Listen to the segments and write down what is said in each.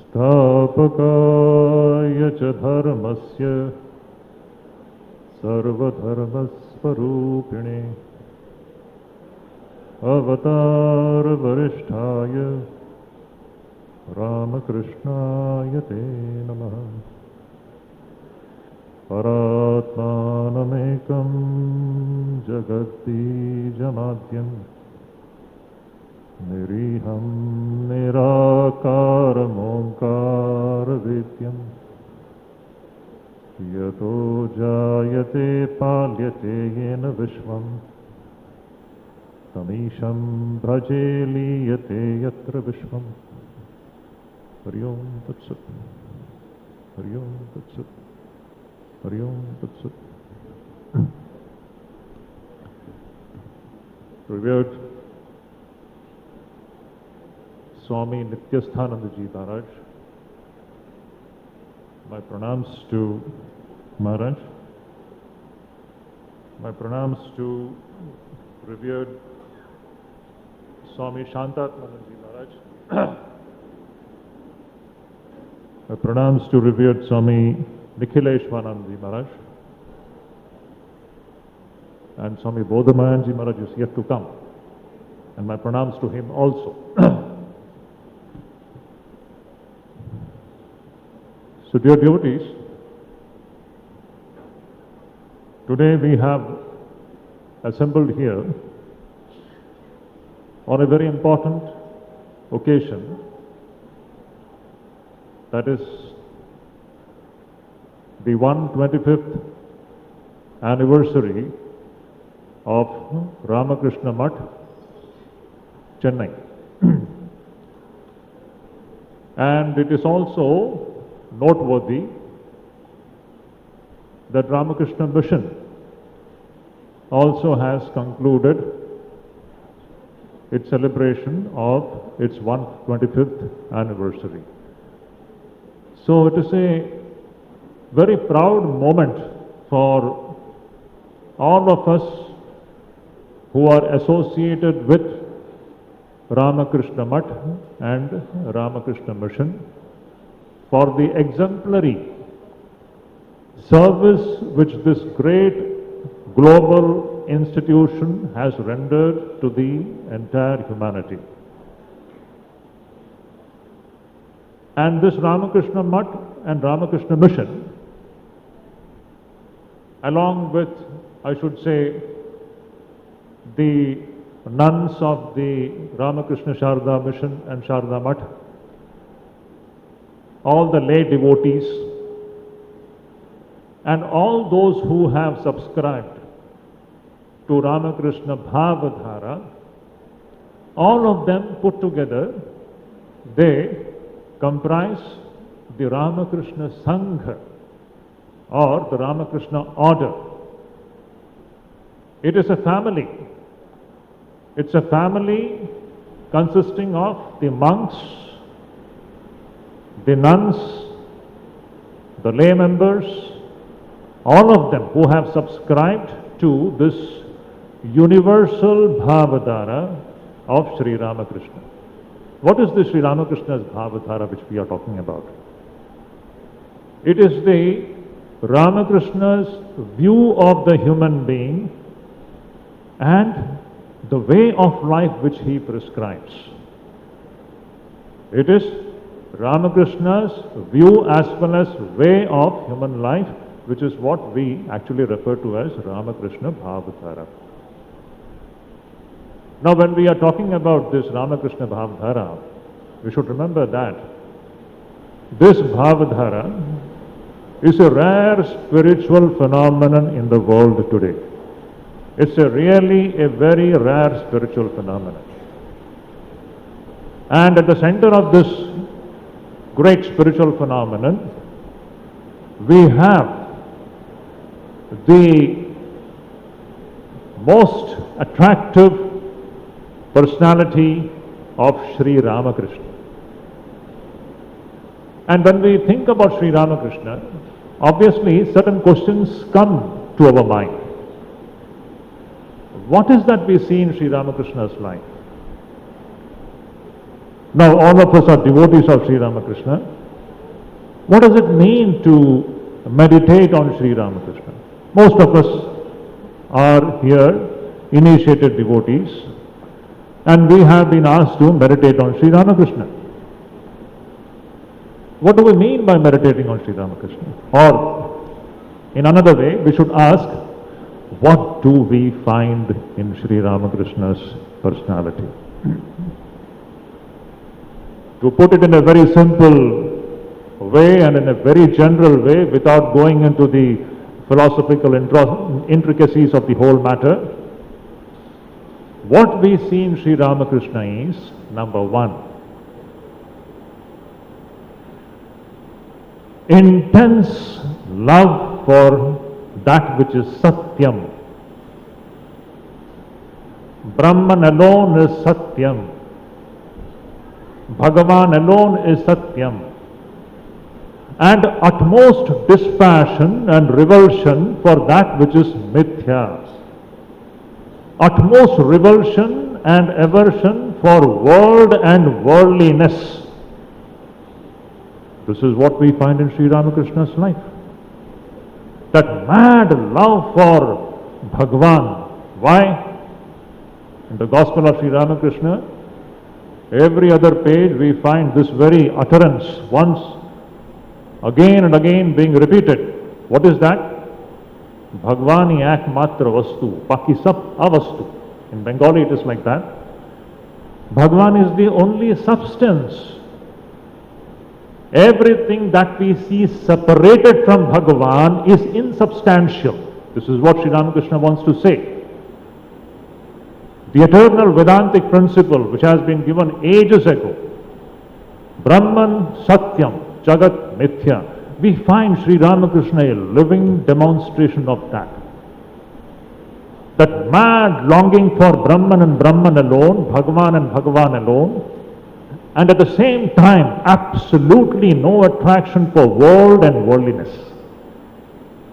स्थापकाय च धर्मस्य सर्वधर्मस्वरूपिणे अवतारवरिष्ठाय रामकृष्णाय ते नमः। परात्मानमेकं जगद्बीजमाद्यं निरीहं निराकारमोङ्कारवेद्यं यतो जायते पाल्यते येन विश्वं तमीशं भजे लीयते यत्र विश्वं। हरि ओं तत्सत्। हरि ओं तत्सत्। हरि ओं तत्सत्। Revered Swami Nityananda Ji Maharaj, my pranams to Maharaj, my pranams to revered Swami Shantatmanand Ji Maharaj, my pranams to revered Swami Nikhileshwanand Ji Maharaj, and Swami Bodhamayan Ji Maharaj is yet to come, and my pranams to him also. So dear devotees, today we have assembled here on a very important occasion, that is the 125th anniversary of Ramakrishna Math, Chennai. And it is also noteworthy that Ramakrishna Mission also has concluded its celebration of its 125th anniversary. So it is a very proud moment for all of us who are associated with Ramakrishna Math and Ramakrishna Mission for the exemplary service which this great global institution has rendered to the entire humanity. And this Ramakrishna Math and Ramakrishna Mission, along with, I should say, the nuns of the Ramakrishna Sharda Mission and Sharda Math, all the lay devotees, and all those who have subscribed to Ramakrishna Bhavadhara, all of them put together, they comprise the Ramakrishna Sangha or the Ramakrishna order. It is a family. It's a family consisting of the monks, the nuns, the lay members, all of them who have subscribed to this universal Bhavadhara of Sri Ramakrishna. What is the Sri Ramakrishna's Bhavadhara which we are talking about? It is the Ramakrishna's view of the human being and the way of life which he prescribes. It is Ramakrishna's view as well as way of human life, which is what we actually refer to as Ramakrishna Bhavadhara. Now when we are talking about this Ramakrishna Bhavadhara, we should remember that this Bhavadhara is a rare spiritual phenomenon in the world today. It's really a very rare spiritual phenomenon. And at the center of this great spiritual phenomenon, we have the most attractive personality of Sri Ramakrishna. And when we think about Sri Ramakrishna, obviously certain questions come to our mind. What is that we see in Sri Ramakrishna's life? Now all of us are devotees of Sri Ramakrishna, What does it mean to meditate on Sri Ramakrishna? Most of us are here initiated devotees, and we have been asked to meditate on Sri Ramakrishna. What do we mean by meditating on Sri Ramakrishna? Or, in another way, we should ask, what do we find in Sri Ramakrishna's personality? To put it in a very simple way and in a very general way, without going into the philosophical intricacies of the whole matter, what we see in Sri Ramakrishna is, number one, intense love for that which is Satyam. Brahman alone is Satyam. Bhagavan alone is Satyam. And utmost dispassion and revulsion for that which is Mithya. Utmost revulsion and aversion for world and worldliness. This is what we find in Sri Ramakrishna's life. That mad love for Bhagavan. Why? In the Gospel of Sri Ramakrishna, every other page we find this very utterance once, again and again being repeated. What is that? Bhagavani ek matra vastu, baki sab avastu. In Bengali it is like that. Bhagavan is the only substance. Everything that we see separated from Bhagavan is insubstantial. This is what Sri Ramakrishna wants to say. The eternal Vedantic principle which has been given ages ago, Brahman Satyam, Jagat Mithya, we find Sri Ramakrishna a living demonstration of that. That mad longing for Brahman and Brahman alone, Bhagavan and Bhagavan alone, and at the same time absolutely no attraction for world and worldliness.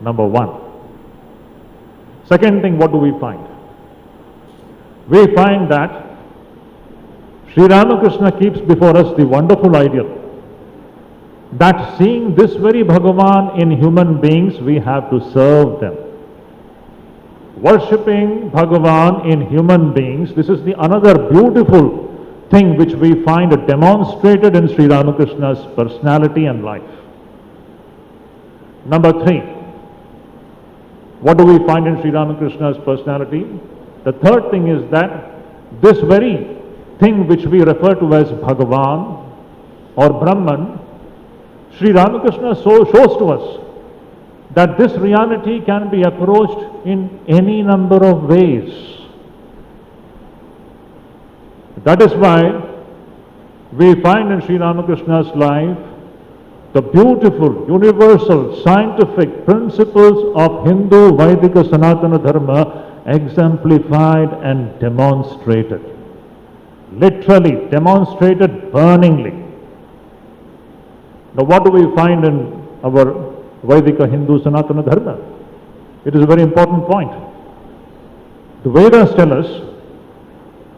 Number one. Second thing, what do we find? We find that Sri Ramakrishna keeps before us the wonderful ideal that seeing this very Bhagavan in human beings, we have to serve them. Worshipping Bhagavan in human beings, this is the another beautiful thing which we find demonstrated in Sri Ramakrishna's personality and life. Number three, what do we find in Sri Ramakrishna's personality? The third thing is that this very thing which we refer to as Bhagavan or Brahman, Sri Ramakrishna shows to us that this reality can be approached in any number of ways. That is why we find in Sri Ramakrishna's life the beautiful, universal, scientific principles of Hindu, Vaidika, Sanatana Dharma exemplified and demonstrated. Literally demonstrated burningly. Now what do we find in our Vaidika, Hindu, Sanatana Dharma? It is a very important point. The Vedas tell us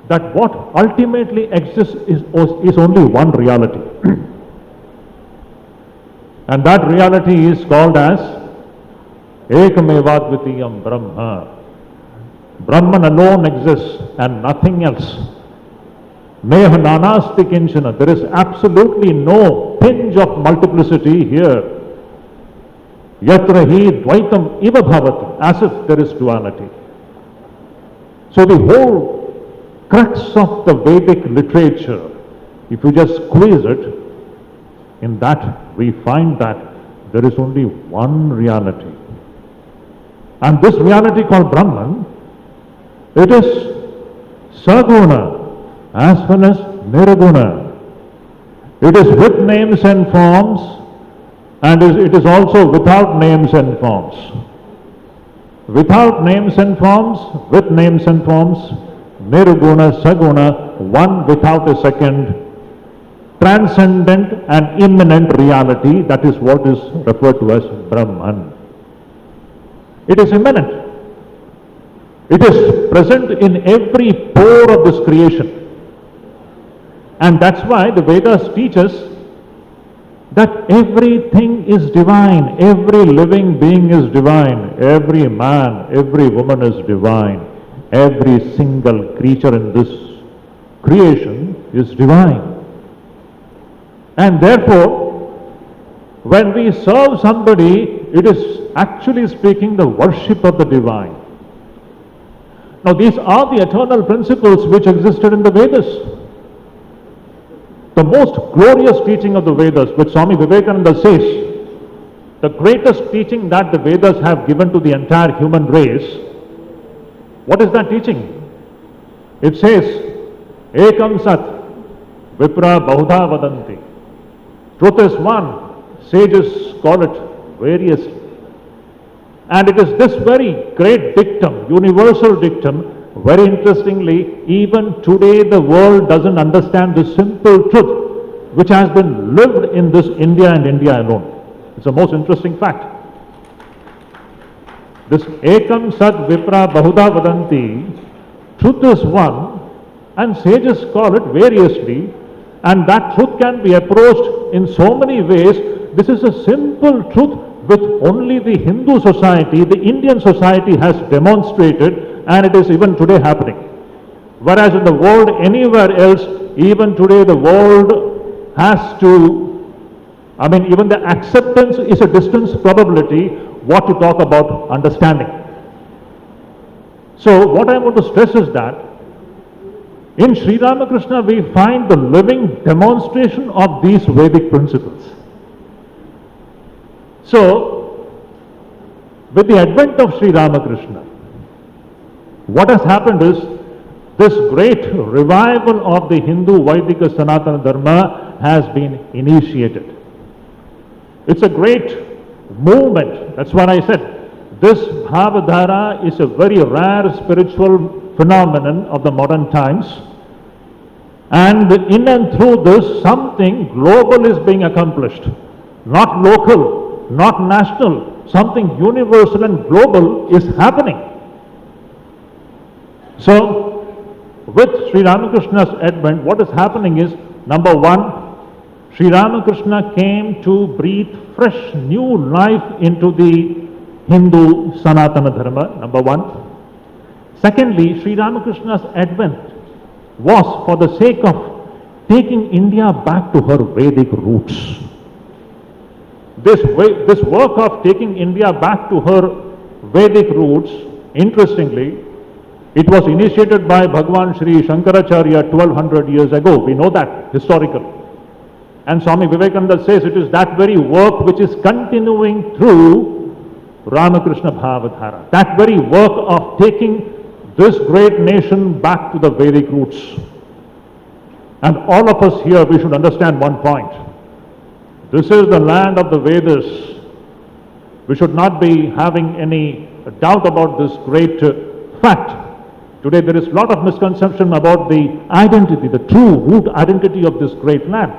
that what ultimately exists is only one reality. And that reality is called as Ekamevadvitiyam Brahma. Brahman alone exists and nothing else. Neha nanasti kinchana. There is absolutely no tinge of multiplicity here. Yatra hi dvaitam iva bhavati. As if there is duality. So the whole crux of the Vedic literature, if you just squeeze it, in that we find that there is only one reality. And this reality called Brahman, it is Saguna as well as Nirguna. It is with names and forms, and it is also without names and forms. Without names and forms, with names and forms, Nirguna, Saguna, one without a second, transcendent and immanent reality, that is what is referred to as Brahman. It is immanent. It is present in every pore of this creation. And that's why the Vedas teach us that everything is divine, every living being is divine, every man, every woman is divine, every single creature in this creation is divine. And therefore, when we serve somebody, it is actually speaking the worship of the divine. Now these are the eternal principles which existed in the Vedas. The most glorious teaching of the Vedas, which Swami Vivekananda says, the greatest teaching that the Vedas have given to the entire human race, what is that teaching? It says, Ekam Sat, Vipra Bahudha Vadanti. Truth is one, sages call it variously. And it is this very great dictum, universal dictum, very interestingly, even today the world doesn't understand the simple truth which has been lived in this India and India alone. It's a most interesting fact. This Ekam Sat Vipra Bahuda Vadanti, truth is one and sages call it variously, and that truth can be approached in so many ways. This is a simple truth which only the Hindu society, the Indian society has demonstrated, and it is even today happening. Whereas in the world anywhere else, even today the world has to, even the acceptance is a distance probability, what to talk about understanding. So what I want to stress is that in Sri Ramakrishna we find the living demonstration of these Vedic principles. So, with the advent of Sri Ramakrishna, what has happened is this great revival of the Hindu Vaidika Sanatana Dharma has been initiated. It's a great movement. That's what I said. This Bhavadhara is a very rare spiritual phenomenon of the modern times. And in and through this, something global is being accomplished. Not local, not national, something universal and global is happening. So, with Sri Ramakrishna's advent, what is happening is, number one, Sri Ramakrishna came to breathe fresh new life into the Hindu Sanatana Dharma, number one. Secondly, Sri Ramakrishna's advent was for the sake of taking India back to her Vedic roots. This work of taking India back to her Vedic roots, interestingly, it was initiated by Bhagwan Sri Shankaracharya 1200 years ago. We know that historically. And Swami Vivekananda says it is that very work which is continuing through Ramakrishna Bhavadhara. That very work of taking this great nation back to the Vedic roots. And all of us here, we should understand one point. This is the land of the Vedas. We should not be having any doubt about this great fact. Today there is a lot of misconception about the identity, the true root identity of this great land.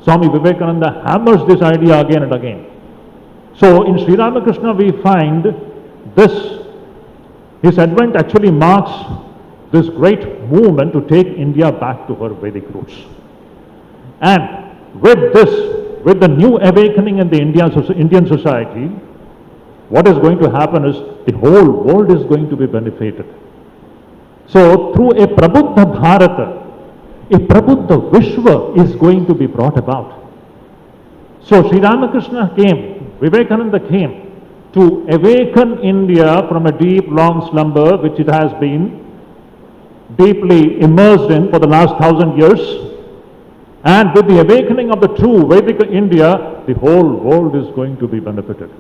Swami Vivekananda hammers this idea again and again. So in Sri Ramakrishna we find this, his advent actually marks this great movement to take India back to her Vedic roots. And with this, with the new awakening in the Indian society, what is going to happen is the whole world is going to be benefited. So through a Prabuddha Bharata, a Prabuddha Vishwa is going to be brought about. So Sri Ramakrishna came, Vivekananda came to awaken India from a deep, long slumber which it has been deeply immersed in for the last 1,000 years. And with the awakening of the true Vedic India, the whole world is going to be benefited.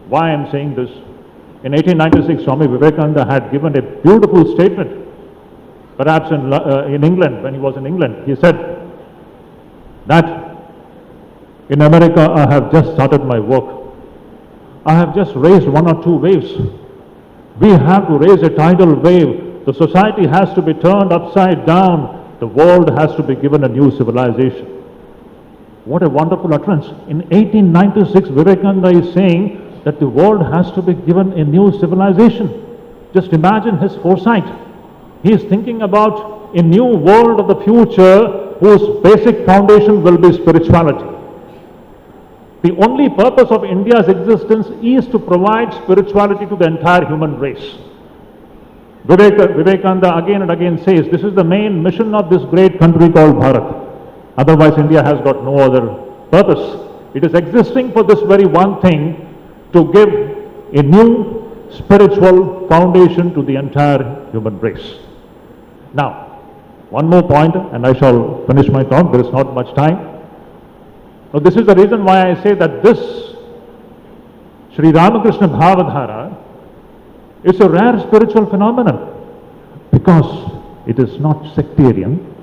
Why I am saying this? In 1896, Swami Vivekananda had given a beautiful statement, perhaps in England, when he was in England. He said that in America I have just started my work. I have just raised one or two waves. We have to raise a tidal wave. The society has to be turned upside down. The world has to be given a new civilization. What a wonderful utterance. In 1896, Vivekananda is saying that the world has to be given a new civilization. Just imagine his foresight. He is thinking about a new world of the future whose basic foundation will be spirituality. The only purpose of India's existence is to provide spirituality to the entire human race. Vivekananda again and again says, this is the main mission of this great country called Bharat. Otherwise, India has got no other purpose. It is existing for this very one thing, to give a new spiritual foundation to the entire human race. Now, one more point and I shall finish my talk. There is not much time. Now, this is the reason why I say that this Sri Ramakrishna Bhavadhara is a rare spiritual phenomenon, because it is not sectarian,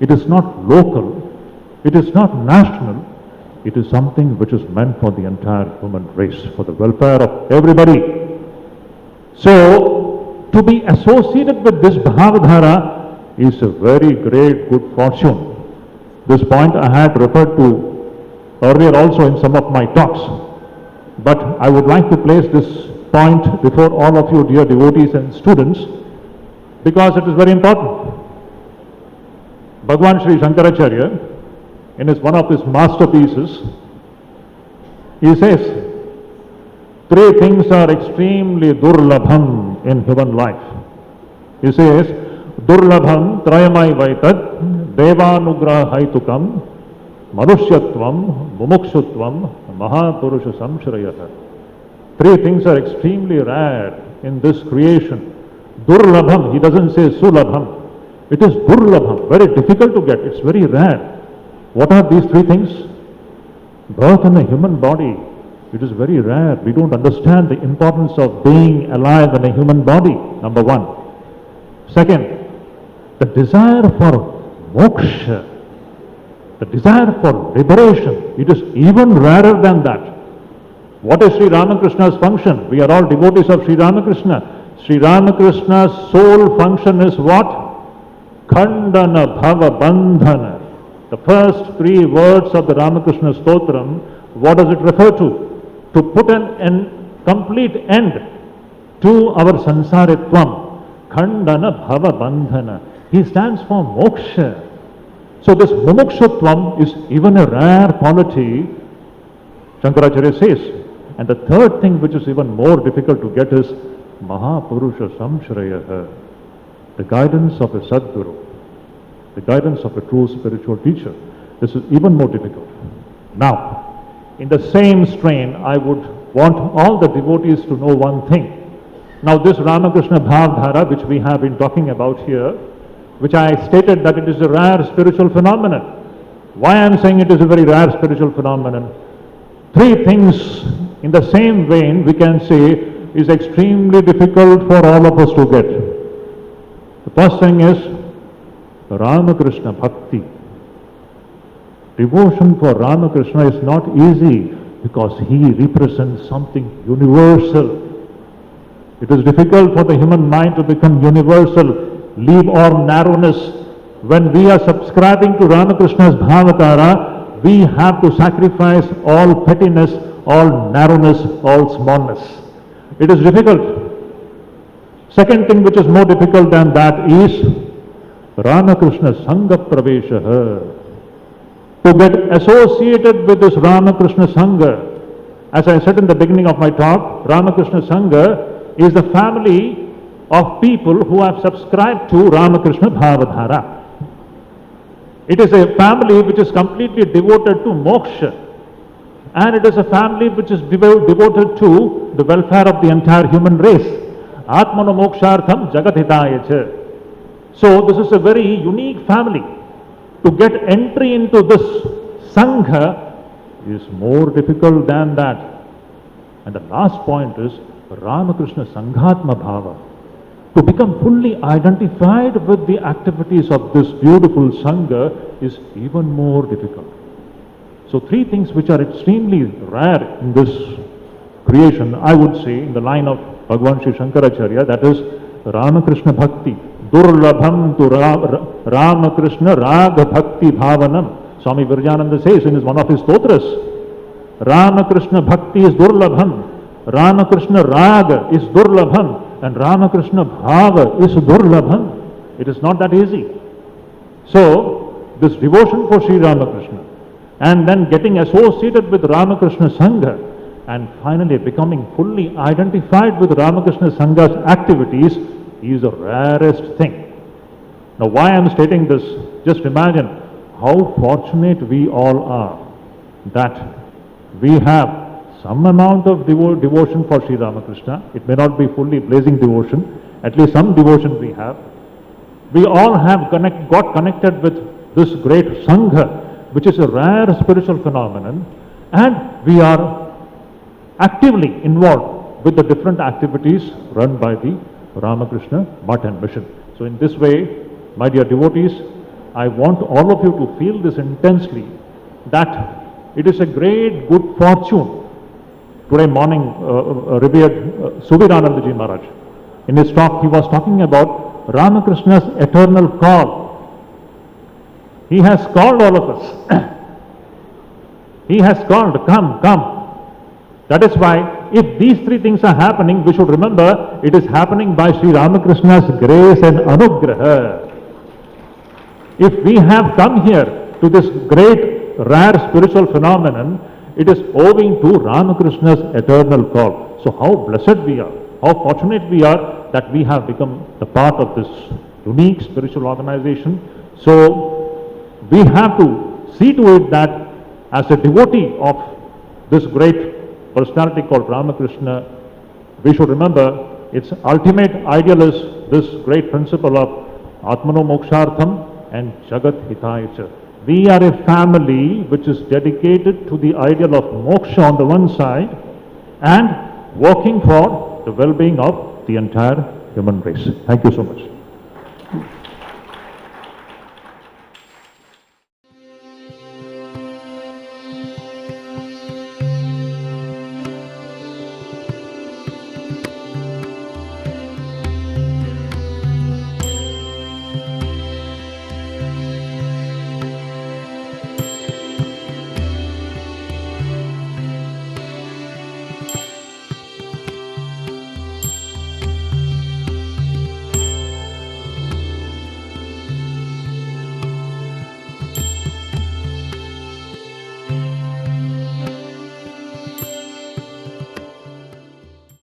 it is not local, it is not national, it is something which is meant for the entire human race, for the welfare of everybody. So, to be associated with this Bhavadhara is a very great good fortune. This point I had referred to earlier also in some of my talks, but I would like to place this point before all of you dear devotees and students, because it is very important. Bhagwan Sri Shankaracharya, in one of his masterpieces, he says, three things are extremely durlabham in human life. He says, durlabham trayamai vaitad devanugrahaitukam manushyatvam mumukshutvam mahapurusha samshrayah. Three things are extremely rare in this creation. Durlabham, he doesn't say sulabham. It is durlabham, very difficult to get, it's very rare. What are these three things? Birth in a human body, it is very rare. We don't understand the importance of being alive in a human body, number one. Second, the desire for moksha, the desire for liberation, it is even rarer than that. What is Sri Ramakrishna's function? We are all devotees of Sri Ramakrishna. Sri Ramakrishna's sole function is what? Khandana bhava bandhana. The first three words of the Ramakrishna Stotram, what does it refer to? To put an complete end to our sansaritvam. Khandana bhava bandhana. He stands for moksha. So this mumukshutvam is even a rare quality, Shankaracharya says. And the third thing which is even more difficult to get is Mahapurusha Samshrayah, the guidance of a Sadguru, the guidance of a true spiritual teacher. This is even more difficult. Now, in the same strain, I would want all the devotees to know one thing. Now, this Ramakrishna Bhavdhara, which we have been talking about here, which I stated that it is a rare spiritual phenomenon. Why I am saying it is a very rare spiritual phenomenon? Three things in the same vein we can say is extremely difficult for all of us to get. The first thing is Ramakrishna Bhakti. Devotion for Ramakrishna is not easy because he represents something universal. It is difficult for the human mind to become universal, leave all narrowness. When we are subscribing to Ramakrishna's Bhavatara, we have to sacrifice all pettiness, all narrowness, all smallness. It is difficult. Second thing which is more difficult than that is Ramakrishna Sangha Pravesha. To get associated with this Ramakrishna Sangha, as I said in the beginning of my talk, Ramakrishna Sangha is the family of people who have subscribed to Ramakrishna Bhavadhara. It is a family which is completely devoted to moksha, and it is a family which is devoted to the welfare of the entire human race. Atmano mokshartham jagathitāya. So this is a very unique family. To get entry into this Sangha is more difficult than that. And the last point is Ramakrishna Sanghatma Bhava. To become fully identified with the activities of this beautiful Sangha is even more difficult. So three things which are extremely rare in this creation, I would say, in the line of Bhagwan Sri Shankaracharya, that is Ramakrishna Bhakti. Durlabham to Ramakrishna Raga Bhakti Bhavanam. Swami Vivekananda says in one of his stotras, Ramakrishna Bhakti is Durlabham, Ramakrishna Raga is Durlabham, and Ramakrishna Bhava is Durlabham. It is not that easy. So, this devotion for Sri Ramakrishna, and then getting associated with Ramakrishna Sangha, and finally becoming fully identified with Ramakrishna Sangha's activities is the rarest thing. Now, why I am stating this, just imagine how fortunate we all are that we have some amount of devotion for Sri Ramakrishna. It may not be fully blazing devotion, at least some devotion we have. We all have got connected with this great Sangha, which is a rare spiritual phenomenon, and we are actively involved with the different activities run by the Ramakrishna Math and Mission. So in this way, my dear devotees, I want all of you to feel this intensely, that it is a great good fortune. Today morning, revered Subidananda Ji Maharaj, in his talk, he was talking about Ramakrishna's eternal call. He has called all of us. He has called, come, come. That is why, if these three things are happening, we should remember it is happening by Sri Ramakrishna's grace and anugraha. If we have come here to this great, rare spiritual phenomenon, it is owing to Ramakrishna's eternal call. So how blessed we are, how fortunate we are that we have become the part of this unique spiritual organization. So we have to see to it that as a devotee of this great personality called Ramakrishna, we should remember its ultimate ideal is this great principle of Atmano Mokshartham and Jagat Hitaya. We are a family which is dedicated to the ideal of moksha on the one side and working for the well-being of the entire human race. Thank you so much.